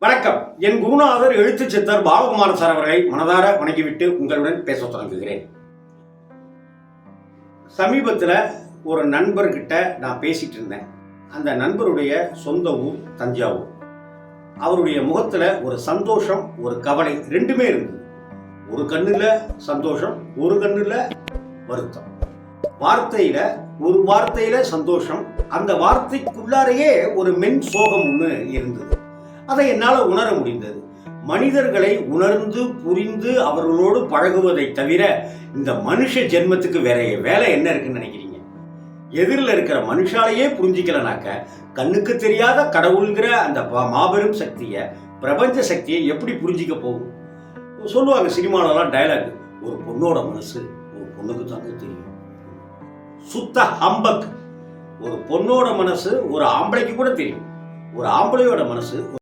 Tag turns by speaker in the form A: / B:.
A: வணக்கம். என் குருநாதர் எழுத்து சித்தர் பாலகுமார சார் அவர்களை மனதார வணங்கிவிட்டு உங்களுடன் பேச தொடங்குகிறேன். சமீபத்தில் ஒரு நண்பர்கிட்ட நான் பேசிட்டு இருந்தேன். அந்த நண்பருடைய சொந்த ஊர் தஞ்சாவூர். அவருடைய முகத்தில் ஒரு சந்தோஷம், ஒரு கவலை ரெண்டுமே இருந்தது. ஒரு கண்ணில் சந்தோஷம், ஒரு கண்ணில் வருத்தம். ஒரு வார்த்தையில சந்தோஷம், அந்த வார்த்தைக்குள்ளாரையே ஒரு மென் சோகம் ஒன்று இருந்தது. அதை என்னால் உணர முடிந்தது. மனிதர்களை உணர்ந்து புரிந்து அவர்களோடு பழகுவதை தவிர இந்த மனுஷ ஜென்மத்துக்கு வேற வேலை என்ன இருக்குன்னு நினைக்கிறீங்க? எதிரில் இருக்கிற மனுஷாலையே புரிஞ்சிக்கலனாக்க கண்ணுக்கு தெரியாத கடவுள்கிற அந்த மாபெரும் சக்தியை, பிரபஞ்ச சக்தியை எப்படி புரிஞ்சிக்க போகும்? சொல்லுவாங்க சினிமாலெல்லாம் டயலாக், ஒரு பொண்ணோட மனசு ஒரு பொண்ணுக்கு தாங்க தெரியும். சுத்த ஹம்பக். ஒரு பொண்ணோட மனசு ஒரு ஆம்பளைக்கு கூட தெரியும். ஒரு ஆம்பளையோட மனசு